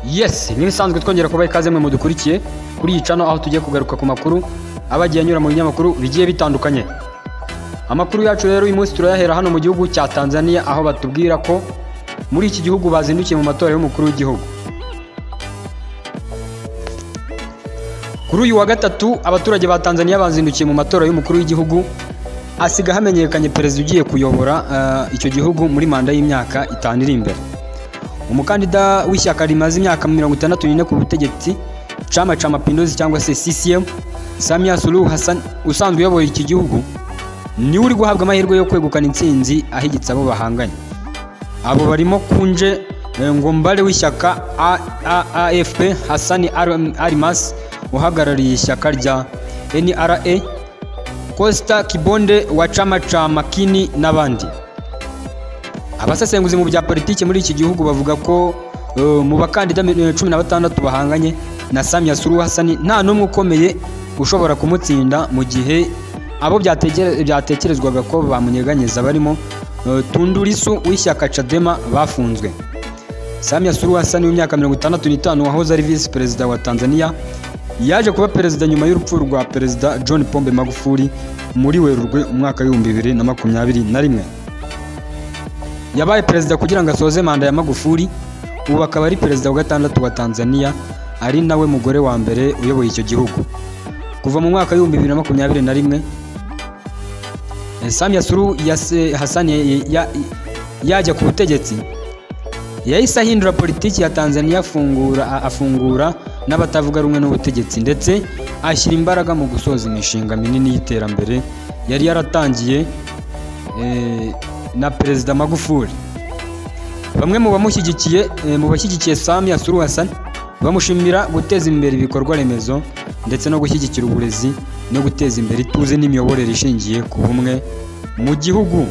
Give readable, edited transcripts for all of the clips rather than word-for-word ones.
Yes, nibisanzwe twongera kubaha ikaze mwe mudukurikiye kuri iyi channel aho tugiye kugaruka ku makuru abagiye anyura mu binyamakuru bigiye bitandukanye. Amakuru yacu rero uyu munsi turayahera hano mu gihugu cya Tanzania aho batubwira ko muri iki gihugu bazindukiye mu matora y'umukuru w'igihugu. Kuri uyu wa gatatu abaturage ba Tanzania bazindukiye mu matora y'umukuru w'igihugu, asiga hamenyekanye perezida ugiye kuyobora icyo gihugu muri manda y'imyaka 5 iri imbere. Umukandida w'ishyaka rimaze imyaka 64 ku butegetsi Chama cha Mapinduzi cyangwa se CCM, Samia Suluhu Hassan usanzwe uyoboye iki gihugu, ni uri guhabwa amahirwe yo kwegukana intsinzi ahigitse abo bahanganye. Abo barimo Kunje Ngombale w'ishyaka AFP, Hassan Arimas uhagarariye ishyaka rya NRA, Costa Kibonde wa Chama cha Makini n'abandi. Abasesenguzi mu bya politiki muri iki gihugu bavuga ko mu bakandida 16 bahanganye na Samia Suluhu Hassan nta numwe ukomeye ushobora kumutsinda, mu gihe abo byatekerezwaga ko bamunyeganyeza barimo Tundu Lissu w'ishyaka Chadema bafunzwe. Samia Suluhu Hassan w'imyaka 65 wahoze ari vice perezida wa Tanzania yaje kuba perezida nyuma y'urupfu rwa perezida John Pombe Magufuli muri Werurwe umwaka 2021. Yabaye perezida kugira ngo asoze manda ya Magufuli, ubu akaba ari perezida wa gatandatu wa Tanzania, ari nawe mugore wa mbere uyoboye icyo gihugu. Kuva mu mwaka 2021 Samia Suluhu Hassan yajya ku butegetsi, yahise ahindura politiki ya Tanzania, afungura n'abatavuga rumwe n'ubutegetsi, ndetse ashyira imbaraga mu gusoza imishinga minini y'iterambere yari yaratangiye na perezida Magufuli. Bamwe mu bashyigikiye Samia Suluhu Hassan bamushimira guteza imbere ibikorwa remezo ndetse no gushyigikira uburezi no guteza imbere ituze n'imiyoborere ishingiye ku bumwe mu gihugu.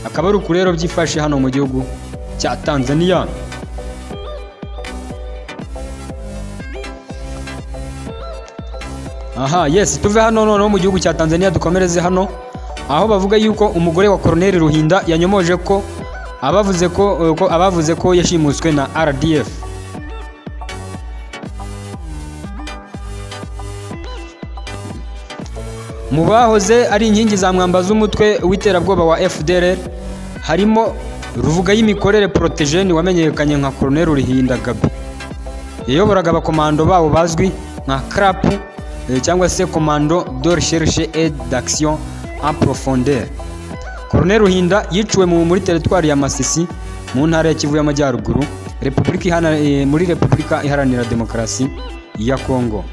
Akaba ari ukurero byifashe hano mu gihugu cya Tanzania. Yes, tuve hano noneho mu gihugu cya Tanzania dukomereze hano aho bavuga yuko umugore wa Colonel Ruhinda yanyomoje ko abavuze ko yashimuswe na RDF. Mu bahoze ari inkingi za mwamba z'umutwe w'iterabwoba wa FDLR harimo Ruvuga y'imikorere Protégène wamenyekanye nka Colonel Ruhinda Gabi. Yayoboraga abakomando babo bazwi nka CRAP cyangwa se Commando de Recherche et d'Action en Profondeur. Colonel Ruhinda yiciwe muri teritwari ya Masisi mu ntara ya Kivu y'Amajyaruguru, muri Repubulika Iharanira Demokarasi ya Kongo.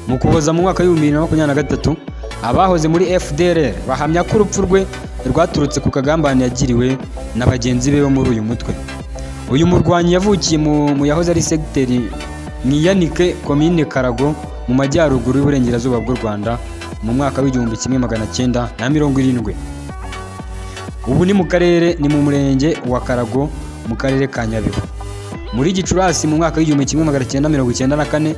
Mu kuboza mu mwaka 2023 abahoze muri FDLR bahamya ko urupfu rwe rwaturutse ku kagambane yagiriwe na bagenzi be bo muri uyu mutwe. Uyu murwanyi yavukiye mu yahoze ari segiteri Mwiyanike, komine Karago, mu majyaruguru y'uburengerazuba bw'u Rwanda mu mwaka w'1970. Ubu ni mu murenge wa Karago mu karere ka Nyabihu. Muri Gicurasi mu mwaka w'1994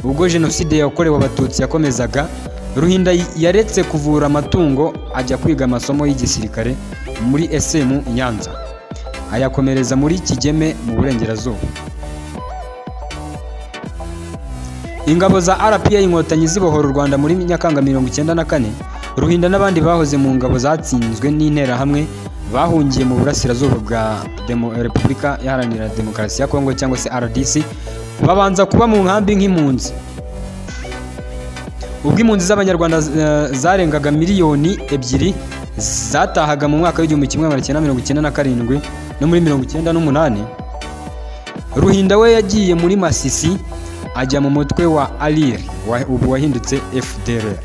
ubwo jenoside yakorewe abatutsi yakomezaga, Ruhinda yaretse kuvura amatungo ajya kwiga amasomo y'igisirikare muri SM Nyanza, ayakomereza muri Kigeme mu burengerazuba. Ingabo za RPA inkotanyi zibohora u Rwanda muri Nyakanga 1994, Ruhinda n'abandi bahoze mu ngabo zatsinzwe n'intera hamwe bahungiye mu burasirazuba bwa Repubulika Iharanira Demokarasi ya Kongo cyangwa se RDC, babanza kuba mu nkambi nk'impunzi. Ubwo impunzi z'abanyarwanda zarengaga miliyoni 2 zatahaga mu mwaka w'1997 no muri 1998, Ruhinda we yagiye muri Masisi ajya mu mutwe wa Alir ubu wahindutse FDLR,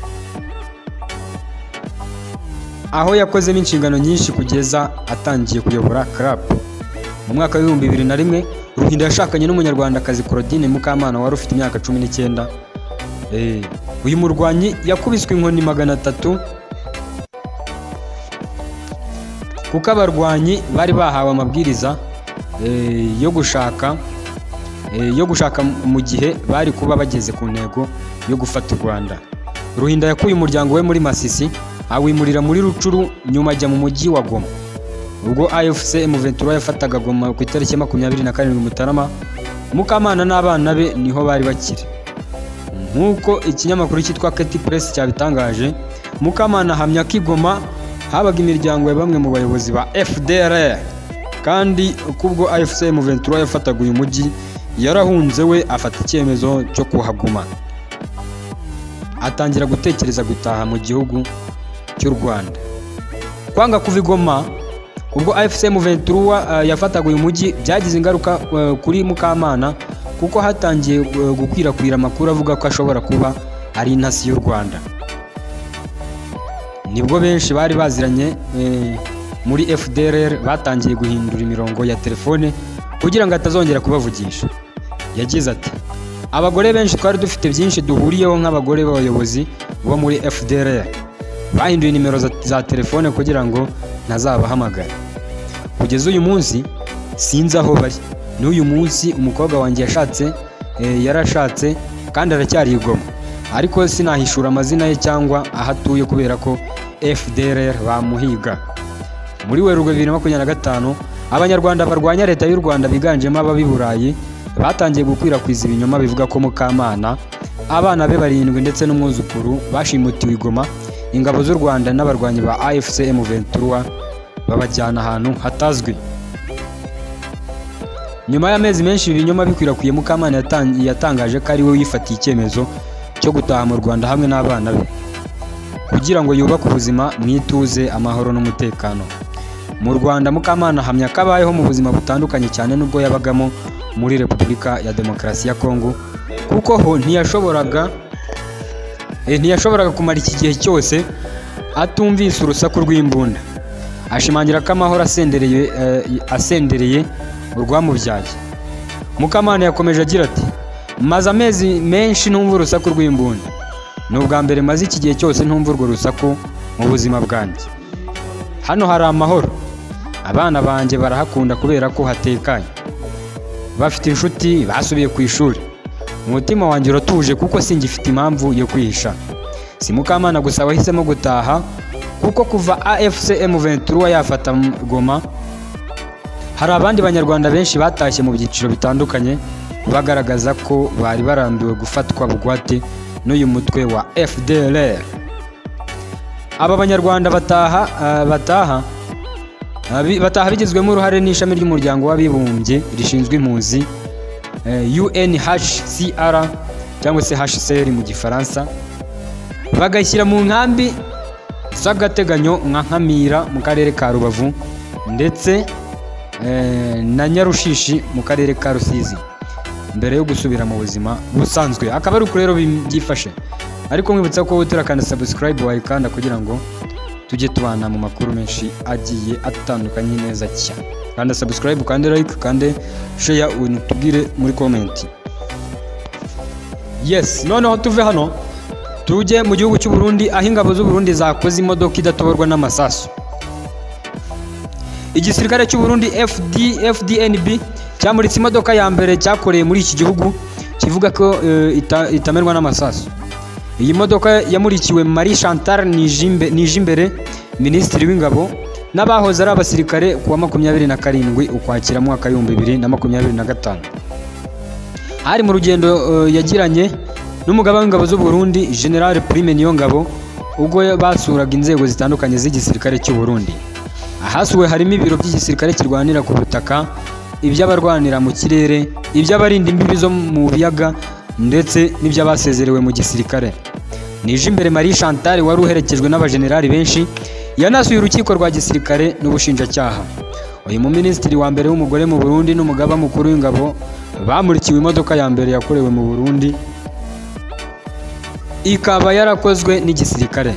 aho yakozemo inshingano nyinshi kugeza atangiye kuyobora CRAP. Mu mwaka w'2001 Ruhinda yashakanye n'umunyarwandakazi Claudine Mukamana wari ufite imyaka 19. Uyu murwanyi yakubiswe inkoni 300 kuko abarwanyi bari bahawe amabwiriza yo gushaka mu gihe bari kuba bageze ku ntego yo gufata u Rwanda. Ruhinda yakuye umuryango we muri Masisi awimurira muri Rucuru, nyuma ajya mu mujyi wa Goma. Ubwo AFC M23 yafataga Goma ku itariki 27 Mutarama Mukamana n'abana be niho bari bakiri. Nk'uko ikinyamakuru cyitwa Keti Press cyabitangaje, Mukamana ahamya ko i Goma habaga imiryango ya bamwe mu bayobozi ba FDLR, kandi kubwo AFC M23 yafataga uyu mujyi yarahunze we afata icyemezo cyo kuhaguma, atangira gutekereza gutaha mu gihugu cy'u Rwanda. Kwanga kuva i Goma ubwo AFC M23 yafataga uyu mujyi byagize ingaruka kuri Mukamana, kuko hatangiye gukwirakwira amakuru avuga ko ashobora kuba ari intasi y'u Rwanda. Nibwo benshi bari baziranye muri FDLR batangiye guhindura imirongo ya telefone kugira ngo atazongera kubavugisha. Yagize ati, abagore benshi twari dufite byinshi duhuriyeho nk'abagore b'abayobozi bo muri FDLR, bahinduye nimero za telefone kugira ngo ntazabahamagara. Kugeza uyu munsi sinzi aho bari. N'uyu munsi umukobwa wanjye yarashatse kandi aracyari i Goma, ariko sinahishura amazina ye cyangwa aho atuye kubera ko FDLR bamuhiga. Muri Werurwe 2025 Abanyarwanda barwanya leta y'u Rwanda biganjemo ab'I Burayi batangiye gukwirakwiza ibinyoma bivuga ko Mukamana, abana be 7 ndetse n'umwuzukuru bashimutiwe i Goma, ingabo z'u Rwanda n'abarwanyi ba AFC M23 babajyana ahantu hatazwi. Nyuma y'amezi menshi ibinyoma bikwirakwiye, Mukamana yatangaje ko ari we wifatiye icyemezo cyo gutaha mu Rwanda hamwe n'abana be kugira ngo yubake ubuzima mwituze, amahoro n'umutekano. Mu Rwanda Mukamana ahamya ko abayeho mu buzima butandukanye cyane n'ubwo yabagamo muri Repubulika ya Demokarasi ya Kongo, kuko ho ntiyashoboraga kumara iki gihe cyose atumvise urusaku rw'imbunda. Ashimangira ko amahoro asendereye urwamubyaye. Mukamana yakomeje agira ati, maze amezi menshi ntumva urusaku rw'imbunda. Ni ubwa mbere maze iki gihe cyose ntumva urwo rusaku mu buzima bwanjye. Hano hari amahoro, abana banjye barahakunda kubera ko hatekanye, bafite inshuti, basubiye ku ishuri. Umutima wanjye uratuje kuko singifite impamvu yo kwihisha. Si Mukamana gusa wahisemo gutaha, kuko kuva AFC M23 yafata Goma hari abandi banyarwanda benshi batashye mu byiciro bitandukanye bagaragaza ko bari barambiwe gufatwa bugwate n'uyu mutwe wa FDLR. Aba banyarwanda bataha bigizwemo uruhare n'ishami ry'umuryango w'abibumbye rishinzwe impunzi UNHCR cyangwa se HCR mu gifaransa, bagashyira mu nkambi z'agateganyo nka Nkamira mu karere ka Rubavu ndetse na Nyarushishi mu karere ka Rusizi mbere yo gusubira mu buzima busanzwe. Akaba ari uko rero byifashe, ariko mwibutsa ko uterakana subscribe wayikanda kugira ngo tujye tubana mu makuru menshi agiye atandukanye neza cyane. Kanda subscribe, kandi like, kandi share, unutubwire muri comment. Yes, noneho tuve hano tujye mu gihugu cy'u Burundi, aho ingabo z'u Burundi zakoze imodoka idatoborwa n'amasasu. Igisirikare cy'u Burundi FDNB cyamuritse imodoka ya mbere cyakoreye muri iki gihugu kivuga ko itamerwa n'amasasu. Iyi modoka yamurikiwe Marie Chantal Nijimbere, Minisitiri w'Ingabo, n'abahoze ari abasirikare kuwa 27 Ukwakira mwaka 2025. Hari mu rugendo yagiranye n'umugaba w'ingabo z'u Burundi General Prime Niyongabo, ubwo basuraga inzego zitandukanye z'igisirikare cy'u Burundi. Ahasuwe harimo ibiro by'igisirikare kirwanira ku butaka, iby'abarwanira mu kirere, iby'abarinda imbibi zo mu biyaga ndetse n'iby'abasezerewe mu gisirikare. Nijimbere Marie Chantal wari uherekejwe n'abajenerali benshi yanasuye urukiko rwa gisirikare n'ubushinjacyaha. Uyu mu minisitiri wa mbere w'umugore mu Burundi n'umugaba mukuru w'ingabo bamurikiwe imodoka ya mbere yakorewe mu Burundi, ikaba yarakozwe n'igisirikare.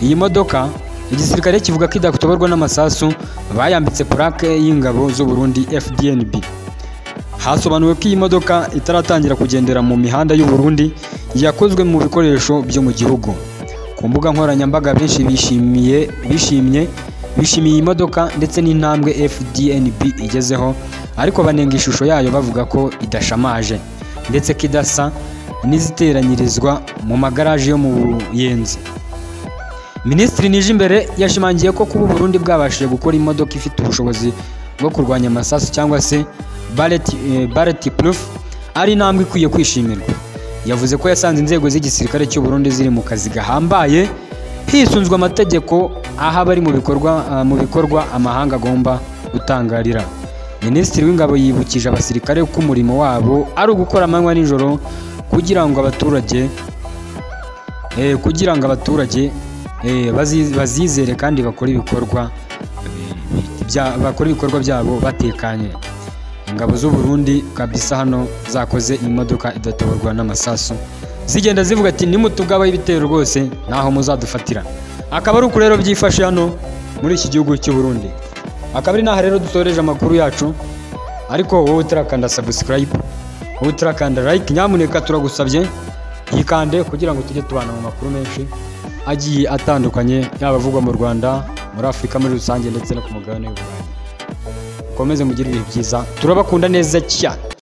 Iyi modoka igisirikare kivuga ko idatoborwa n'amasasu, bayambitse plaque y'ingabo z'u Burundi FDNB. Hasobanuwe ko iyi modoka itaratangira kugendera mu mihanda y'u Burundi, yakozwe mu bikoresho byo mu gihugu. Ku mbuga nkoranyambaga benshi bishimiye iyi modoka ndetse n'intambwe FDNB igezeho, ariko banenga ishusho yayo bavuga ko idashamaje ndetse kidasa n'iziteranyirizwa mu magaraje yo mu Buyenzi. Minisitiri Nijimbere yashimangiye ko kuba Burundi bwabashije gukora imodoka ifite ubushobozi bwo kurwanya amasasu cyangwa se bullet proof ari intambwe ikwiye kwishimirwa. Yavuze ko yasanze inzego z'igisirikare cy'u Burundi ziri mu kazi gahambaye hisunzwe amategeko aho abari mu bikorwa amahanga agomba gutangarira. Minisitiri w'Ingabo yibukije abasirikare ko umurimo wabo ari ugukora amanywa n'ijoro kugira ngo abaturage bazizere kandi bakora ibikorwa byabo batekanye. Ingabo z'u Burundi kabisa hano zakoze imodoka idatoborwa n'amasasu zigenda zivuga ati nimutubwabaho ibitero rwose naho muzadufatira. Akaba ari uko rero byifashe hano muri iki gihugu cy'u Burundi. Akaba ari naha rero dutoreje amakuru yacu, ariko wowe utarakanda subscribe, wowe utarakanda like, nyamuneka turagusabye yikande kugira ngo tujye tubana mu makuru menshi agiye atandukanye yaba avugwa mu Rwanda, muri Afurika muri rusange ndetse no ku mugabane w'Uburayi. Komeze mugire ibihe byiza, turabakunda neza cyane.